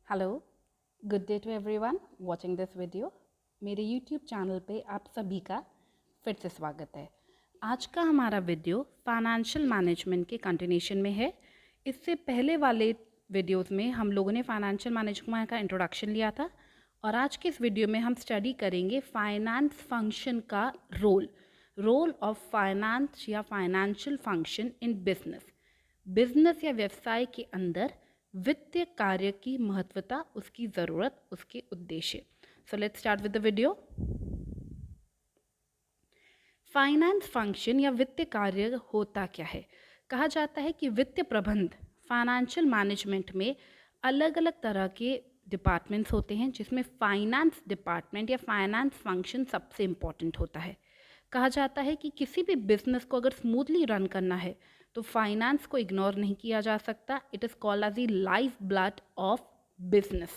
Hello, good day to everyone watching this video. मेरे YouTube channel पे आप सभी का फिर से स्वागत है। आज का हमारा वीडियो फाइनेंशियल मैनेजमेंट के कंटिन्यूशन में है। इससे पहले वाले वीडियोस में हम लोगों ने फाइनेंशियल मैनेजमेंट का इंट्रोडक्शन लिया था और आज के इस वीडियो में हम स्टडी करेंगे फाइनेंस फंक्शन का रोल ऑफ फाइनेंस या फाइनेंशियल फंक्शन इन बिजनेस या व्यवसाय के अंदर वित्तीय कार्य की महत्वता, उसकी ज़रूरत, उसके उद्देश्य। So let's start with the video. Finance function या वित्तीय कार्य होता क्या है? कहा जाता है कि वित्तीय प्रबंध फाइनेंशियल मैनेजमेंट में अलग अलग तरह के डिपार्टमेंट्स होते हैं, जिसमें फाइनेंस डिपार्टमेंट या फाइनेंस फंक्शन सबसे इम्पॉर्टेंट होता है। कहा जाता है कि किसी भी बिजनेस को अगर स्मूथली रन करना है तो फाइनेंस को इग्नोर नहीं किया जा सकता। It is called as the life blood of business.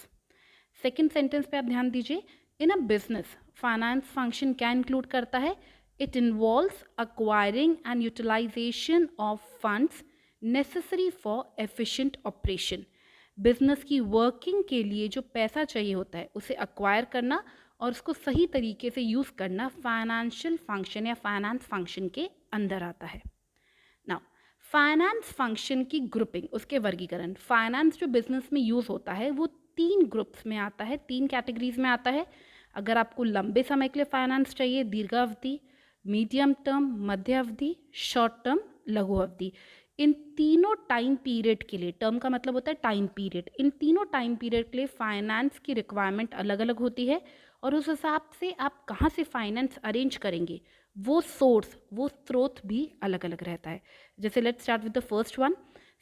Second sentence पे आप ध्यान दीजिए। In a business finance function क्या इंक्लूड करता है? It involves acquiring and utilisation of funds necessary for efficient operation. Business की वर्किंग के लिए जो पैसा चाहिए होता है उसे अक्वायर करना और उसको सही तरीके से यूज़ करना फाइनेंशियल फंक्शन या फाइनेंस फंक्शन के अंदर आता है। नाउ फाइनेंस फंक्शन की ग्रुपिंग, उसके वर्गीकरण। फाइनेंस जो बिजनेस में यूज़ होता है वो 3 ग्रुप्स में आता है, 3 कैटेगरीज में आता है। अगर आपको लंबे समय के लिए फाइनेंस चाहिए, दीर्घावधि, मीडियम टर्म, मध्य अवधि, शॉर्ट टर्म, लघु अवधि, इन तीनों टाइम पीरियड के लिए, टर्म का मतलब होता है टाइम पीरियड, इन तीनों टाइम पीरियड के लिए फाइनेंस की रिक्वायरमेंट अलग अलग होती है और उस हिसाब से आप कहाँ से फाइनेंस अरेंज करेंगे वो स्रोत भी अलग अलग रहता है। जैसे let's start with the first one.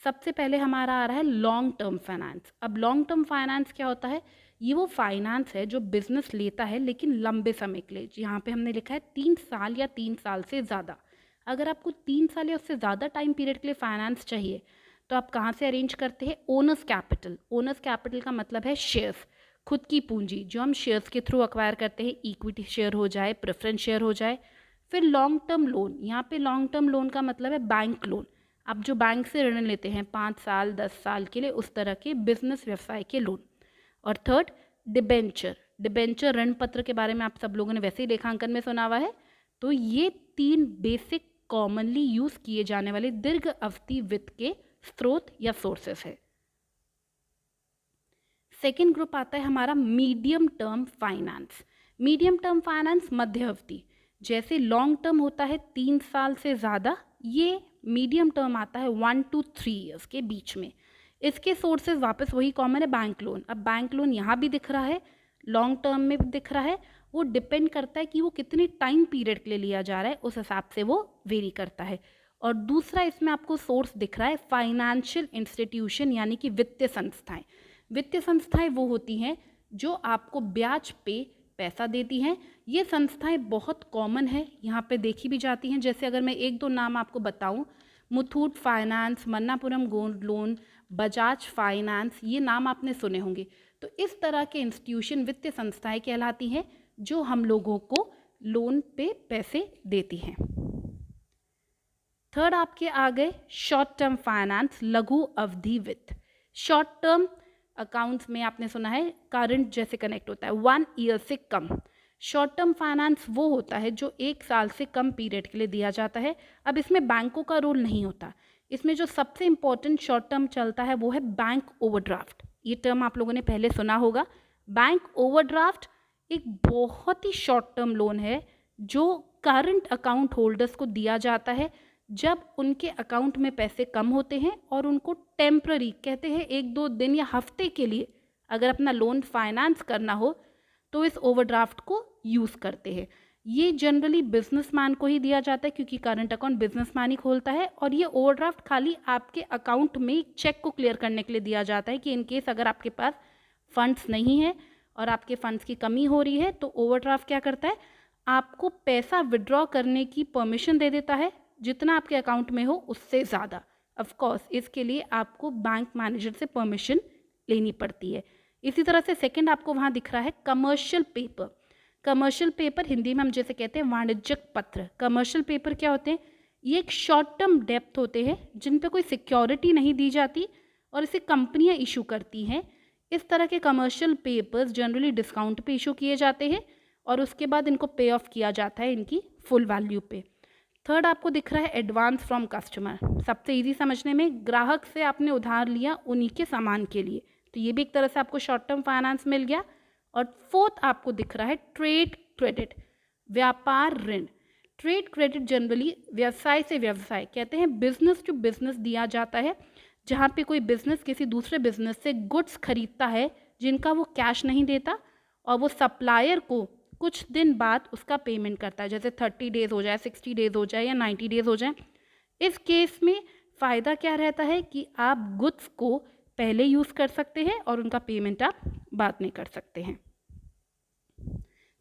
सबसे पहले हमारा आ रहा है लॉन्ग टर्म फाइनेंस। अब लॉन्ग टर्म फाइनेंस क्या होता है? ये वो फाइनेंस है जो बिजनेस लेता है लेकिन लंबे समय के लिए। यहाँ पे हमने लिखा है 3 साल या 3 साल से ज़्यादा। अगर आपको 3 साल या उससे ज़्यादा टाइम पीरियड के लिए फाइनेंस चाहिए तो आप कहाँ से अरेंज करते हैं? Owners capital. ओनर्स कैपिटल का मतलब है शेयर्स, खुद की पूंजी जो हम शेयर्स के थ्रू अक्वायर करते हैं। इक्विटी शेयर हो जाए, प्रेफरेंस शेयर हो जाए। फिर लॉन्ग टर्म लोन। यहाँ पे लॉन्ग टर्म लोन का मतलब है बैंक लोन। आप जो बैंक से ऋण लेते हैं 5 साल 10 साल के लिए, उस तरह के बिजनेस व्यवसाय के लोन। और थर्ड डिबेंचर। डिबेंचर ऋण पत्र के बारे में आप सब लोगों ने वैसे ही लेखांकन में सुना हुआ है। तो ये 3 बेसिक कॉमनली यूज किए जाने वाले दीर्घ अवधि वित्त के स्रोत या सोर्सेस है। सेकेंड ग्रुप आता है हमारा medium term finance. Medium term finance मध्य अवधि। जैसे लॉन्ग टर्म होता है 3 साल से ज़्यादा, ये मीडियम टर्म आता है 1 to 3 ईयर्स के बीच में। इसके सोर्सेज वापस वही कॉमन है, बैंक लोन। अब बैंक लोन यहाँ भी दिख रहा है, लॉन्ग टर्म में भी दिख रहा है। वो डिपेंड करता है कि वो कितने टाइम पीरियड के लिए लिया जा रहा है, उस हिसाब से वो वेरी करता है। और दूसरा इसमें आपको सोर्स दिख रहा है फाइनेंशियल इंस्टीट्यूशन, यानी कि वित्तीय संस्थाएं। वित्तीय संस्थाएं वो होती हैं जो आपको ब्याज पे पैसा देती हैं। ये संस्थाएं बहुत कॉमन है, यहाँ पे देखी भी जाती हैं। जैसे अगर मैं 1-2 नाम आपको बताऊं, Muthoot finance, Manappuram gold loan, Bajaj finance, ये नाम आपने सुने होंगे। तो इस तरह के इंस्टीट्यूशन वित्तीय संस्थाएं कहलाती हैं जो हम लोगों को लोन पे पैसे देती हैं। थर्ड आपके आ गए शॉर्ट टर्म फाइनेंस, लघु अवधि वित्त। शॉर्ट टर्म अकाउंट्स में आपने सुना है करंट जैसे कनेक्ट होता है, 1 ईयर से कम। शॉर्ट टर्म फाइनेंस वो होता है जो 1 साल से कम पीरियड के लिए दिया जाता है। अब इसमें बैंकों का रोल नहीं होता। इसमें जो सबसे इंपॉर्टेंट शॉर्ट टर्म चलता है वो है बैंक ओवरड्राफ्ट। ये टर्म आप लोगों ने पहले सुना होगा। बैंक ओवरड्राफ्ट एक बहुत ही शॉर्ट टर्म लोन है जो करंट अकाउंट होल्डर्स को दिया जाता है जब उनके अकाउंट में पैसे कम होते हैं और उनको टेम्प्ररी, कहते हैं 1-2 दिन या हफ्ते के लिए अगर अपना लोन फाइनेंस करना हो तो इस ओवरड्राफ्ट को यूज़ करते हैं। ये जनरली बिजनेसमैन को ही दिया जाता है क्योंकि करंट अकाउंट बिजनेसमैन ही खोलता है। और ये ओवरड्राफ्ट खाली आपके अकाउंट में चेक को क्लियर करने के लिए दिया जाता है कि इनकेस अगर आपके पास फंड्स नहीं है और आपके फंड्स की कमी हो रही है तो ओवरड्राफ्ट क्या करता है, आपको पैसा विड्रॉ करने की परमिशन दे देता है, जितना आपके अकाउंट में हो उससे ज़्यादा। ऑफ कोर्स इसके लिए आपको बैंक मैनेजर से परमिशन लेनी पड़ती है। इसी तरह से सेकंड आपको वहाँ दिख रहा है commercial paper. Commercial paper Hindi में हम जैसे कहते हैं वाणिज्यिक पत्र। कमर्शियल पेपर क्या होते हैं? ये एक शॉर्ट टर्म डेप्थ होते हैं जिन पे कोई सिक्योरिटी नहीं दी जाती और इसे कंपनियां इशू करती हैं। इस तरह के कमर्शियल पेपर्स जनरली डिस्काउंट पे इशू किए जाते हैं और उसके बाद इनको पे ऑफ किया जाता है इनकी फुल वैल्यू पे। थर्ड आपको दिख रहा है एडवांस फ्रॉम कस्टमर, सबसे इजी समझने में, ग्राहक से आपने उधार लिया उन्हीं के सामान के लिए, तो ये भी एक तरह से आपको शॉर्ट टर्म फाइनेंस मिल गया। और फोर्थ आपको दिख रहा है ट्रेड क्रेडिट, व्यापार ऋण। ट्रेड क्रेडिट जनरली व्यवसाय से व्यवसाय, कहते हैं बिजनेस टू बिजनेस दिया जाता है, जहाँ पे कोई बिजनेस किसी दूसरे बिजनेस से गुड्स खरीदता है जिनका वो कैश नहीं देता और वो सप्लायर को कुछ दिन बाद उसका पेमेंट करता है, जैसे 30 डेज हो जाए, 60 डेज हो जाए या 90 डेज हो जाए। इस केस में फ़ायदा क्या रहता है कि आप गुड्स को पहले यूज़ कर सकते हैं और उनका पेमेंट आप बाद में कर सकते हैं।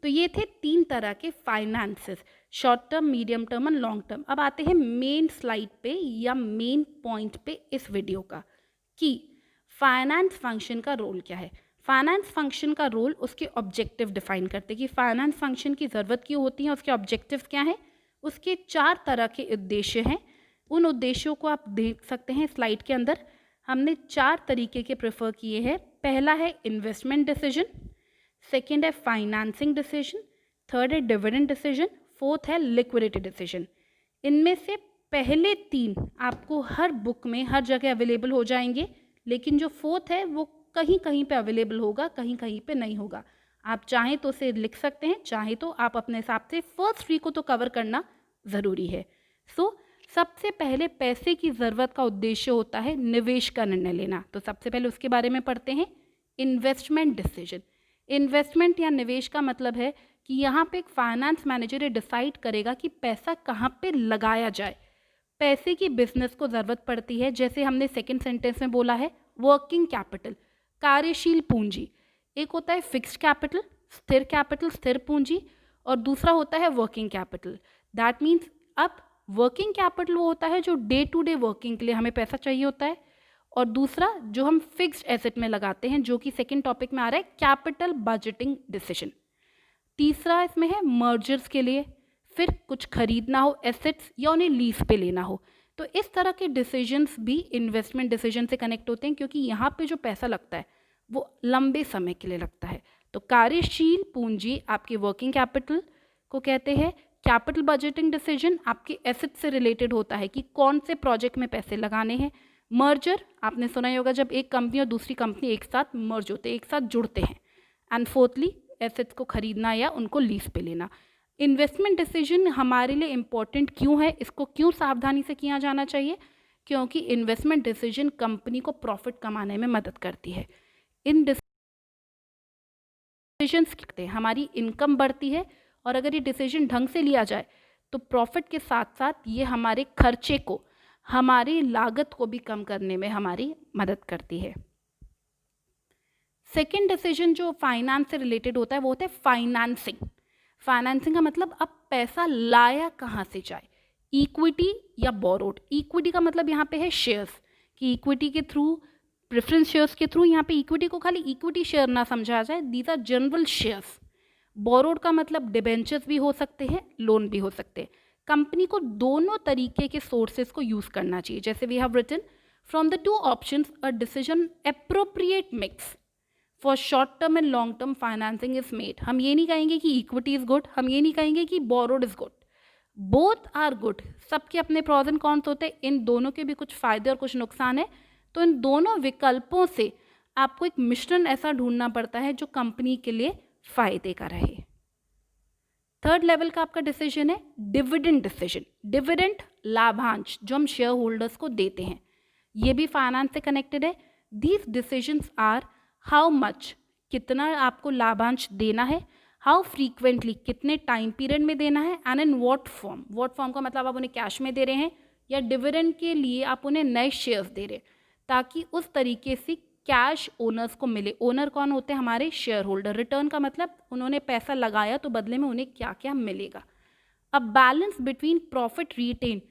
तो ये थे 3 तरह के finances, short term, medium term and long term. अब आते हैं मेन स्लाइड पे या मेन पॉइंट पे इस वीडियो का, कि फाइनेंस फंक्शन का रोल क्या है। फाइनेंस फंक्शन का रोल उसके ऑब्जेक्टिव डिफाइन करते हैं कि फाइनेंस फंक्शन की ज़रूरत क्यों होती है, उसके ऑब्जेक्टिव्स क्या हैं। उसके 4 तरह के उद्देश्य हैं, उन उद्देश्यों को आप देख सकते हैं स्लाइड के अंदर। हमने 4 तरीके के प्रेफर किए हैं। पहला है इन्वेस्टमेंट डिसीजन, सेकेंड है फाइनेंसिंग डिसीजन, थर्ड है डिविडेंड डिसीजन, फोर्थ है लिक्विडिटी डिसीजन। इनमें से पहले 3 आपको हर बुक में हर जगह अवेलेबल हो जाएंगे, लेकिन जो फोर्थ है वो कहीं कहीं पे अवेलेबल होगा, कहीं कहीं पे नहीं होगा। आप चाहें तो उसे लिख सकते हैं, चाहे तो आप अपने हिसाब से फर्स्ट 3 को तो कवर करना ज़रूरी है। सबसे पहले पैसे की ज़रूरत का उद्देश्य होता है निवेश का निर्णय लेना, तो सबसे पहले उसके बारे में पढ़ते हैं। इन्वेस्टमेंट डिसीजन, इन्वेस्टमेंट या निवेश का मतलब है कि यहाँ पे एक फाइनेंस मैनेजर ये डिसाइड करेगा कि पैसा कहाँ पे लगाया जाए। पैसे की बिजनेस को ज़रूरत पड़ती है, जैसे हमने सेकंड सेंटेंस में बोला है, वर्किंग कैपिटल, कार्यशील पूंजी। एक होता है फिक्स्ड कैपिटल, स्थिर पूंजी, और दूसरा होता है वर्किंग कैपिटल। दैट मीन्स अब वर्किंग कैपिटल वो होता है जो डे टू डे वर्किंग के लिए हमें पैसा चाहिए होता है, और दूसरा जो हम फिक्स्ड एसेट में लगाते हैं, जो कि सेकंड टॉपिक में आ रहा है, कैपिटल बजटिंग डिसीजन। तीसरा इसमें है मर्जर्स के लिए, फिर कुछ खरीदना हो एसेट्स या उन्हें लीज पे लेना हो। तो इस तरह के डिसीजंस भी इन्वेस्टमेंट डिसीजन से कनेक्ट होते हैं, क्योंकि यहाँ पे जो पैसा लगता है वो लंबे समय के लिए लगता है। तो कार्यशील पूंजी आपके वर्किंग कैपिटल को कहते हैं। कैपिटल बजटिंग डिसीजन आपके एसेट से रिलेटेड होता है कि कौन से प्रोजेक्ट में पैसे लगाने हैं। मर्जर आपने सुना ही होगा, जब एक कंपनी और दूसरी कंपनी एक साथ मर्ज होते हैं, एक साथ जुड़ते हैं। एंड फोर्थली एसेट्स को खरीदना या उनको लीज पे लेना। इन्वेस्टमेंट डिसीजन हमारे लिए इम्पॉर्टेंट क्यों है, इसको क्यों सावधानी से किया जाना चाहिए, क्योंकि इन्वेस्टमेंट डिसीजन कंपनी को प्रॉफिट कमाने में मदद करती है। इन डिसीजंस से हमारी इनकम बढ़ती है, और अगर ये डिसीजन ढंग से लिया जाए तो प्रॉफिट के साथ साथ ये हमारे खर्चे को, हमारी लागत को भी कम करने में हमारी मदद करती है। सेकेंड डिसीजन जो फाइनेंस से रिलेटेड होता है वो होता है फाइनेंसिंग। फाइनेंसिंग का मतलब अब पैसा लाया कहाँ से जाए, इक्विटी या बोरोड। इक्विटी का मतलब यहाँ पे है शेयर्स, कि इक्विटी के थ्रू, प्रेफरेंस शेयर्स के थ्रू, यहाँ पे इक्विटी को खाली इक्विटी शेयर ना समझा जाए, these are general shares. Borrowed का मतलब डिबेंचर्स भी हो सकते हैं, लोन भी हो सकते हैं। कंपनी को दोनों तरीके के सोर्सेज को यूज़ करना चाहिए। जैसे we have written, from the 2 options a decision appropriate mix for short term and long term financing is made. हम ये नहीं कहेंगे कि इक्विटी इज गुड, हम ये नहीं कहेंगे कि borrowed is good, both are good. सबके अपने प्रॉज एंड कॉन्स होते हैं, इन दोनों के भी कुछ फायदे और कुछ नुकसान है। तो इन दोनों विकल्पों से आपको एक मिश्रण ऐसा ढूंढना पड़ता है जो कंपनी के लिए फायदे का रहे। थर्ड लेवल का आपका डिसीजन है डिविडेंड डिसीजन। डिविडेंड लाभांश जो हम शेयर होल्डर्स को देते हैं, ये भी फाइनेंस से कनेक्टेड है। These decisions are how much, कितना आपको लाभांश देना है, हाउ फ्रीक्वेंटली, कितने टाइम पीरियड में देना है, and in what form. What form का मतलब आप उन्हें कैश में दे रहे हैं या डिविडेंड के लिए आप उन्हें नए शेयर्स दे रहे हैं, ताकि उस तरीके से कैश ओनर्स को मिले। ओनर कौन होते हैं? हमारे शेयर होल्डर। रिटर्न का मतलब उन्होंने पैसा लगाया तो बदले में उन्हें क्या क्या मिलेगा। A balance between profit retain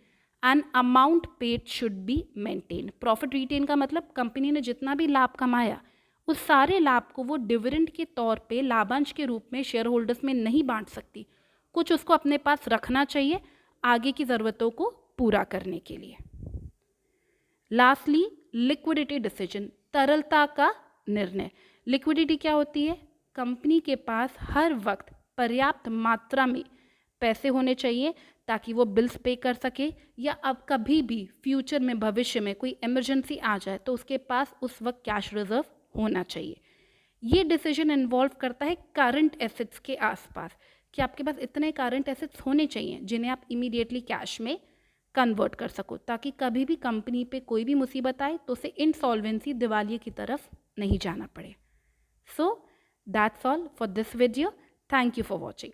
and amount paid should be maintain. Profit retain का मतलब कंपनी ने जितना भी लाभ कमाया उस सारे लाभ को वो डिविडेंड के तौर पे लाभांश के रूप में शेयर होल्डर्स में नहीं बांट सकती, कुछ उसको अपने पास रखना चाहिए आगे की ज़रूरतों को पूरा करने के लिए। लास्टली लिक्विडिटी डिसीजन, तरलता का निर्णय। लिक्विडिटी क्या होती है? कंपनी के पास हर वक्त पर्याप्त मात्रा में पैसे होने चाहिए ताकि वो बिल्स पे कर सके, या अब कभी भी फ्यूचर में, भविष्य में कोई इमरजेंसी आ जाए तो उसके पास उस वक्त कैश रिजर्व होना चाहिए। ये डिसीजन इन्वॉल्व करता है करंट एसेट्स के आसपास, कि आपके पास इतने करंट एसेट्स होने चाहिए जिन्हें आप इमीडिएटली कैश में कन्वर्ट कर सको, ताकि कभी भी कंपनी पे कोई भी मुसीबत आए तो उसे इंसॉल्वेंसी, दिवालिये की तरफ नहीं जाना पड़े। So that's all for this video. Thank you for watching.